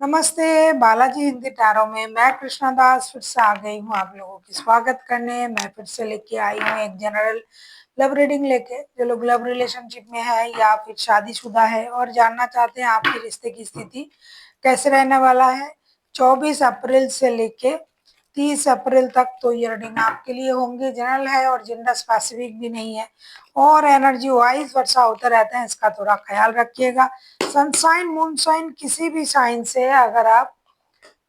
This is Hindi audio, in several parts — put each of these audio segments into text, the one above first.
नमस्ते, बालाजी हिंदी टैरो में मैं कृष्णा दास फिर से आ गई हूँ आप लोगों की स्वागत करने। मैं फिर से लेके आई हूँ एक जनरल लव रीडिंग लेके। जो लोग लव रिलेशनशिप में है या फिर शादीशुदा है और जानना चाहते हैं आपके रिश्ते की स्थिति कैसे रहने वाला है 24 अप्रैल से लेके 30 अप्रैल तक, तो ये रीडिंग आपके लिए होंगे। जनरल है और जेंडर स्पेसिफिक भी नहीं है और एनर्जी वाइज वर्षा होता रहता है, इसका थोड़ा ख्याल रखिएगा। सनसाइन मून साइन किसी भी साइन से अगर आप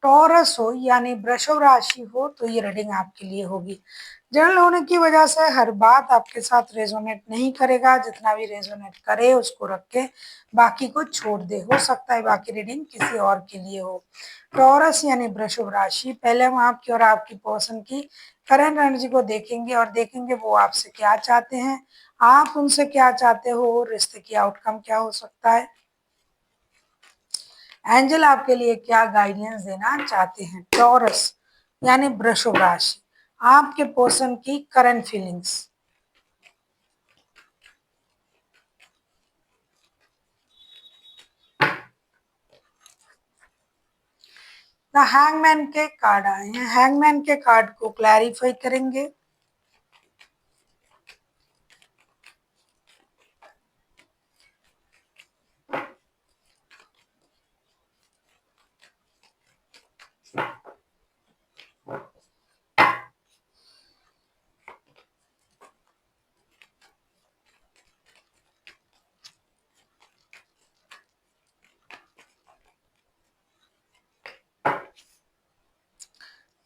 टॉरस हो यानी वृषभ राशि हो तो ये रीडिंग आपके लिए होगी। जनरल होने की वजह से हर बात आपके साथ रेजोनेट नहीं करेगा, जितना भी रेजोनेट करे उसको रख के बाकी को छोड़ दे। हो सकता है बाकी रीडिंग किसी और के लिए हो। टॉरस यानी वृषभ राशि, पहले हम आपकी और आपकी पर्सन की करंट एनर्जी को देखेंगे और देखेंगे वो आपसे क्या चाहते हैं, आप उनसे क्या चाहते हो, रिश्ते की आउटकम क्या हो सकता है, एंजल आपके लिए क्या गाइडेंस देना चाहते हैं। टॉरस यानी वृषभ राशि, आपके पर्सन की करंट फीलिंग्स। द हैंगमैन के कार्ड आए हैं, हैंगमैन के कार्ड को क्लैरिफाई करेंगे।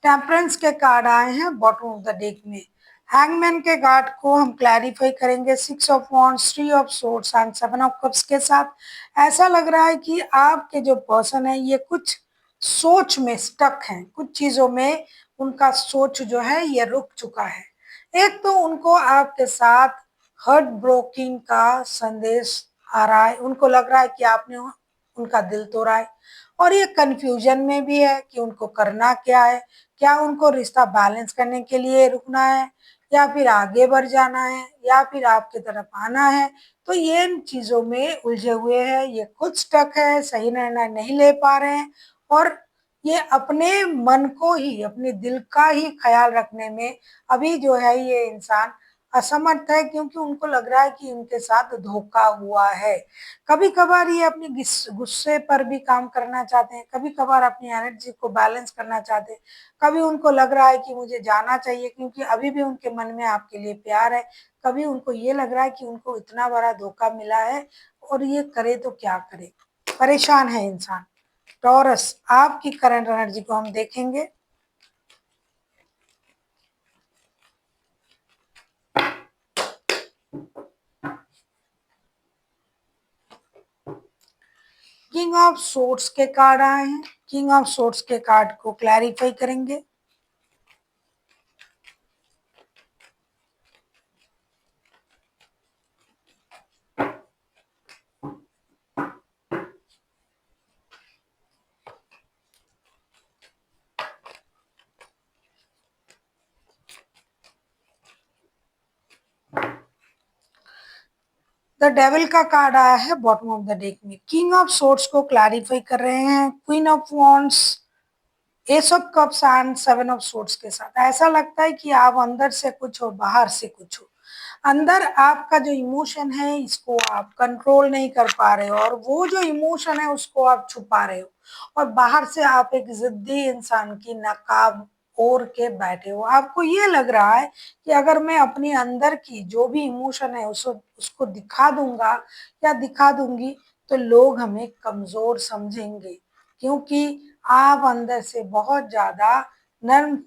टेम्परेंस के कार्ड आए हैं बॉटम ऑफ द डेक में। हैंगमैन के कार्ड को हम क्लैरिफाई करेंगे 6 of wands, 3 of swords and 7 of cups के साथ। ऐसा लग रहा है कि आपके जो पर्सन है ये कुछ सोच में स्टक हैं, कुछ चीजों में उनका सोच जो है ये रुक चुका है। एक तो उनको आपके साथ हर्ट ब्रोकिंग का संदेश आ रहा है, उनको लग रहा है कि आपने उनका दिल तोड़ा है और ये कंफ्यूजन में भी है कि उनको करना क्या है। क्या उनको रिश्ता बैलेंस करने के लिए रुकना है या फिर आगे बढ़ जाना है या फिर आपकी तरफ आना है। तो ये इन चीजों में उलझे हुए हैं, ये खुद स्टक है, सही निर्णय नहीं ले पा रहे हैं और ये अपने मन को ही, अपने दिल का ही ख्याल रखने में अभी जो है ये इंसान असमर्थ है, क्योंकि उनको लग रहा है कि इनके साथ धोखा हुआ है। कभी कभार ये अपने गुस्से पर भी काम करना चाहते हैं, कभी कभार अपनी एनर्जी को बैलेंस करना चाहते हैं, कभी उनको लग रहा है कि मुझे जाना चाहिए क्योंकि अभी भी उनके मन में आपके लिए प्यार है, कभी उनको ये लग रहा है कि उनको इतना बड़ा धोखा मिला है और ये करे तो क्या करे, परेशान है इंसान। टॉरस, आपकी करंट एनर्जी को हम देखेंगे। किंग ऑफ सोर्ड्स के कार्ड आए हैं, किंग ऑफ सोर्ड्स के कार्ड को क्लैरिफाई करेंगे। द डेविल का कार्ड आया है बॉटम ऑफ द डेक में। किंग ऑफ सोर्ड्स को क्लैरिफाई कर रहे हैं queen of wands, S of cups and 7 of swords के साथ। ऐसा लगता है कि आप अंदर से कुछ हो बाहर से कुछ हो। अंदर आपका जो इमोशन है इसको आप कंट्रोल नहीं कर पा रहे हो और वो जो इमोशन है उसको आप छुपा रहे हो और बाहर से आप एक जिद्दी इंसान की नकाब ओढ़ के बैठे हो। आपको ये लग रहा है कि अगर मैं अपने अंदर की जो भी इमोशन है उसको दिखा दूंगा या दिखा दूंगी तो लोग हमें कमजोर समझेंगे, क्योंकि आप अंदर से बहुत ज्यादा नर्म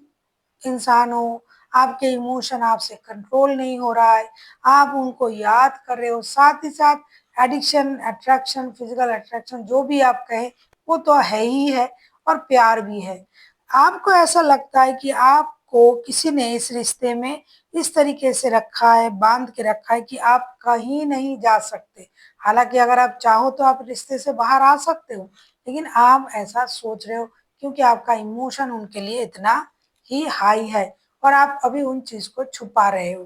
इंसान हो, आपके इमोशन आपसे कंट्रोल नहीं हो रहा है, आप उनको याद कर रहे हो। साथ ही साथ एडिक्शन, अट्रैक्शन, फिजिकल अट्रैक्शन जो भी आप कहें वो तो है ही है और प्यार भी है। आपको ऐसा लगता है कि आपको किसी ने इस रिश्ते में इस तरीके से रखा है, बांध के रखा है कि आप कहीं नहीं जा सकते। हालांकि अगर आप चाहो तो आप रिश्ते से बाहर आ सकते हो, लेकिन आप ऐसा सोच रहे हो क्योंकि आपका इमोशन उनके लिए इतना ही हाई है और आप अभी उन चीज को छुपा रहे हो।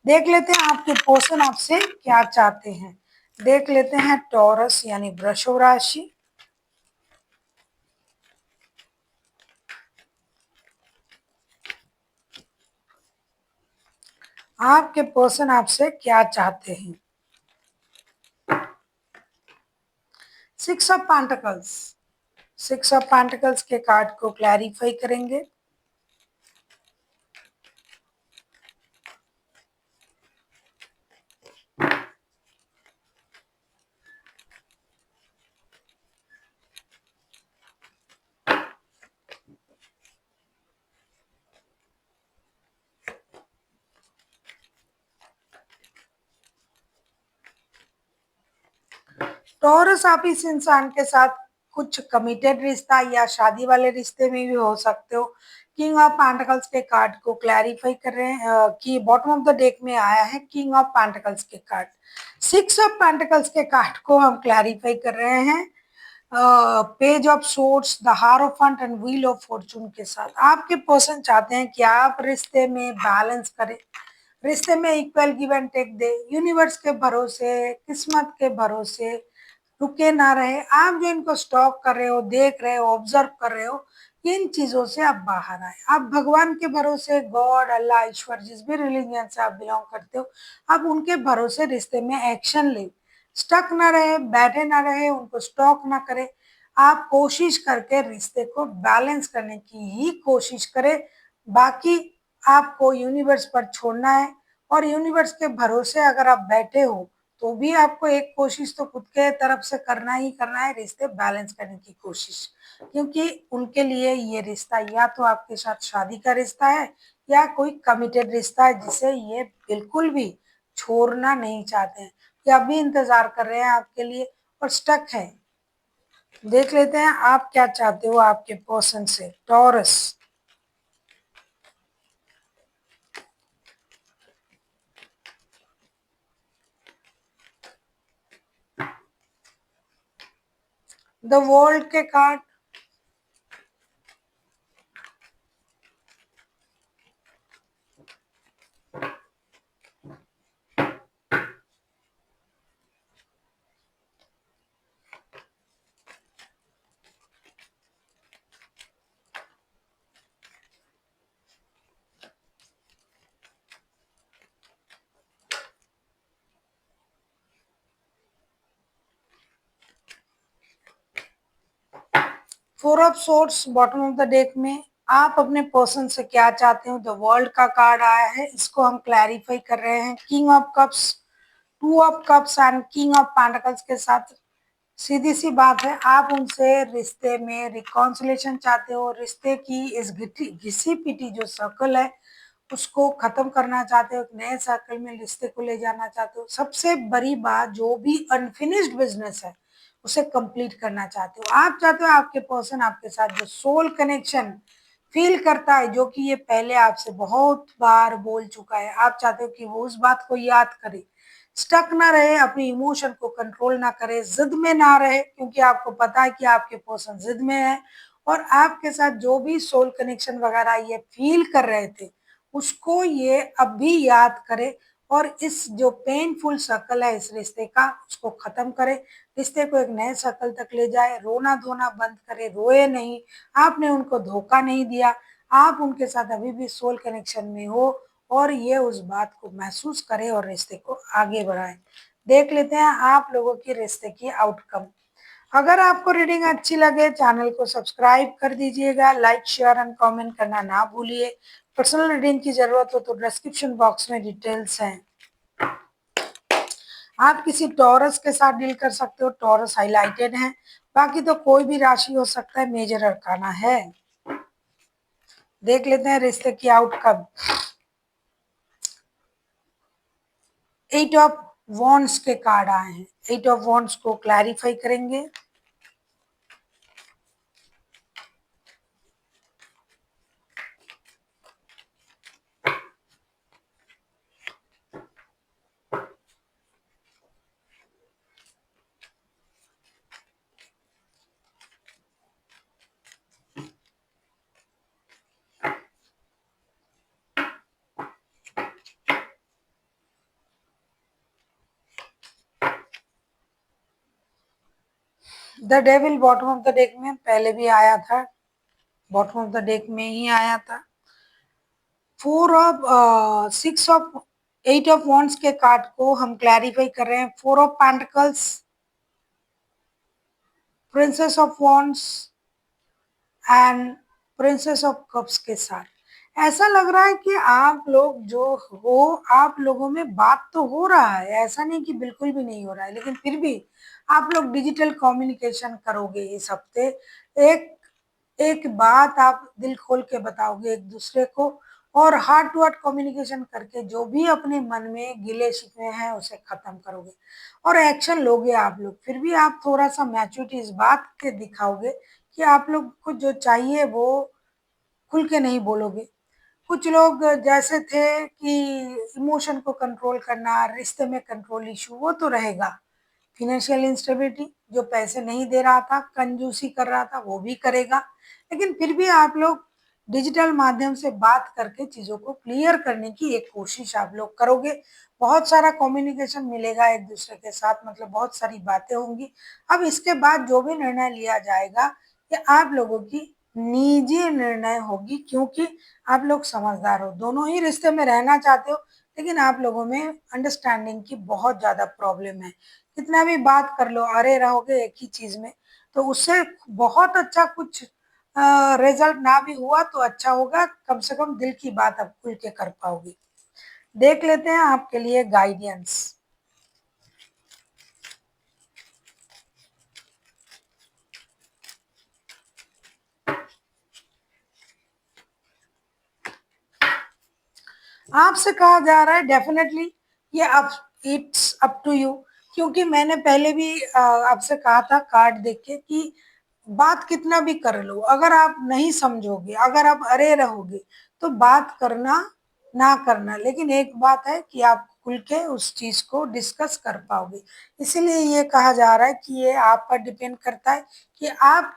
देख लेते हैं आपके पर्सन आपसे क्या चाहते हैं। देख लेते हैं टॉरस यानी वृषभ राशि। आपके पर्सन आपसे क्या चाहते हैं? 6 ऑफ पेंटिकल्स। 6 ऑफ पेंटिकल्स के कार्ड को क्लैरिफाई करेंगे। टॉरस, आप इस इंसान के साथ कुछ कमिटेड रिश्ता या शादी वाले रिश्ते में भी हो सकते हो। किंग ऑफ पेंटिकल्स के कार्ड को क्लैरिफाई कर रहे हैं कि बॉटम ऑफ द डेक में आया है किंग ऑफ पेंटिकल्स के कार्ड। 6 ऑफ पेंटिकल्स के कार्ड को हम क्लैरिफाई कर रहे हैं page of swords, the हारोफेंट and wheel of Fortune के साथ। आपके पर्सन चाहते हैं कि आप रिश्ते में बैलेंस करें, रिश्ते में इक्वल गिव एंड टेक दे, यूनिवर्स के भरोसे, किस्मत के भरोसे रुके ना रहे। आप जो इनको स्टॉक कर रहे हो, देख रहे हो, ऑब्जर्व कर रहे हो, इन चीजों से आप बाहर आए। आप भगवान के भरोसे, गॉड, अल्लाह, ईश्वर, जिस भी रिलीजन से आप बिलोंग करते हो, आप उनके भरोसे रिश्ते में एक्शन ले। स्टक ना रहे, बैठे ना रहे, उनको स्टॉक ना करे। आप कोशिश करके रिश्ते को बैलेंस करने की ही कोशिश करें। बाकी आपको यूनिवर्स पर छोड़ना है, और यूनिवर्स के भरोसे अगर आप बैठे हो तो भी आपको एक कोशिश तो खुद के तरफ से करना ही करना है, रिश्ते बैलेंस करने की कोशिश। क्योंकि उनके लिए ये रिश्ता या तो आपके साथ शादी का रिश्ता है या कोई कमिटेड रिश्ता है जिसे ये बिल्कुल भी छोड़ना नहीं चाहते हैं, या अभी इंतजार कर रहे हैं आपके लिए और स्टक है। देख लेते हैं आप क्या चाहते हो आपके पर्सन से, टॉरस। द वर्ल्ड के card, four of swords bottom of the deck में। आप अपने पर्सन से क्या चाहते हो, द वर्ल्ड का कार्ड आया है, इसको हम क्लैरिफाई कर रहे हैं king of cups, 2 of cups and king of pentacles के साथ। सीधी सी बात है, आप उनसे रिश्ते में रिकॉन्सिलेशन चाहते हो, रिश्ते की इस घिसी पिटी जो सर्कल है उसको खत्म करना चाहते हो, एक नए सर्कल में रिश्ते को ले जाना चाहते हो। सबसे बड़ी बात, जो भी अनफिनिश्ड बिजनेस है उसे कंप्लीट करना चाहते हो। आप चाहते हो आपके पर्सन आपके साथ जो सोल कनेक्शन फील करता है, जो कि ये पहले आपसे बहुत बार बोल चुका है, आप चाहते हो कि वो उस बात को याद करे, स्टक ना रहे, अपनी इमोशन को कंट्रोल ना करे, जिद में ना रहे, क्योंकि आपको पता है कि आपके पर्सन जिद में है। और आपके साथ जो भी सोल कनेक्शन वगैरह ये फील कर रहे थे उसको ये अब भी याद करे, और इस जो पेनफुल सर्कल है इस रिश्ते का उसको खत्म करे, रिश्ते को एक नए सर्कल तक ले जाए, रोना धोना बंद करे, रोए नहीं। आपने उनको धोखा नहीं दिया, आप उनके साथ अभी भी सोल कनेक्शन में हो, और ये उस बात को महसूस करें और रिश्ते को आगे बढ़ाएं। देख लेते हैं आप लोगों की रिश्ते की आउटकम। अगर आपको रीडिंग अच्छी लगे चैनल को सब्सक्राइब कर दीजिएगा, लाइक शेयर एंड कमेंट करना ना भूलिए। पर्सनल रीडिंग की जरूरत हो तो डिस्क्रिप्शन बॉक्स में डिटेल्स हैं। आप किसी टॉरस के साथ डील कर सकते हो, टॉरस हाईलाइटेड है, बाकी तो कोई भी राशि हो सकता है, मेजर अरकाना है। देख लेते हैं रिश्ते की आउटकम। 8 ऑफ वॉन्ड्स के कार्ड आए हैं, 8 ऑफ वॉन्ड्स को क्लैरिफाई करेंगे। The devil bottom of the deck में पहले भी आया था, बॉटम ऑफ द डेक में ही आया था। 6 ऑफ 8 ऑफ वॉन्ड्स के कार्ड को हम क्लैरिफाई कर रहे हैं 4 of pentacles, princess of wands and princess of cups के साथ। ऐसा लग रहा है कि आप लोग जो हो, आप लोगों में बात तो हो रहा है, ऐसा नहीं कि बिल्कुल भी नहीं हो रहा है, लेकिन फिर भी आप लोग डिजिटल कम्युनिकेशन करोगे इस हफ्ते। एक एक बात आप दिल खोल के बताओगे एक दूसरे को, और हार्ट टू हार्ट कम्युनिकेशन करके जो भी अपने मन में गिले शिकवे हैं उसे खत्म करोगे और एक्शन लोगे आप लोग। फिर भी आप थोड़ा सा मैच्योरिटी इस बात के दिखाओगे कि आप लोग को जो चाहिए वो खुल के नहीं बोलोगे। कुछ लोग जैसे थे कि इमोशन को कंट्रोल करना, रिश्ते में कंट्रोल इशू, वो तो रहेगा। फाइनेंशियल इंस्टेबिलिटी, जो पैसे नहीं दे रहा था, कंजूसी कर रहा था, वो भी करेगा। लेकिन फिर भी आप लोग डिजिटल माध्यम से बात करके चीज़ों को क्लियर करने की एक कोशिश आप लोग करोगे। बहुत सारा कम्युनिकेशन मिलेगा एक दूसरे के साथ, मतलब बहुत सारी बातें होंगी। अब इसके बाद जो भी निर्णय लिया जाएगा, ये आप लोगों की निजी निर्णय होगी, क्योंकि आप लोग समझदार हो, दोनों ही रिश्ते में रहना चाहते हो, लेकिन आप लोगों में अंडरस्टैंडिंग की बहुत ज़्यादा प्रॉब्लम है। कितना भी बात कर लो, अरे रहोगे एक ही चीज़ में, तो उससे बहुत अच्छा कुछ रिजल्ट ना भी हुआ तो अच्छा होगा, कम से कम दिल की बात आप खुल के कर पाओगे। देख लेते हैं आपके लिए गाइडेंस। आपसे कहा जा रहा है डेफिनेटली ये अब इट्स अप टू यू, क्योंकि मैंने पहले भी आपसे कहा था कार्ड देख के कि बात कितना भी कर लो, अगर आप नहीं समझोगे, अगर आप अरे रहोगे, तो बात करना ना करना, लेकिन एक बात है कि आप खुल के उस चीज को डिस्कस कर पाओगे। इसीलिए ये कहा जा रहा है कि ये आप पर डिपेंड करता है कि आप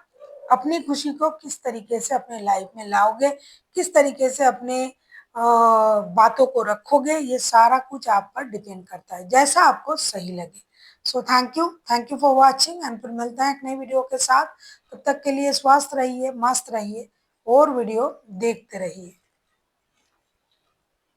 अपनी खुशी को किस तरीके से अपने लाइफ में लाओगे, किस तरीके से अपने बातों को रखोगे, ये सारा कुछ आप पर डिपेंड करता है, जैसा आपको सही लगे। So thank you for watching, and फिर मिलते हैं एक नई वीडियो के साथ। तब तक के लिए स्वस्थ रहिए, मस्त रहिए और वीडियो देखते रहिए।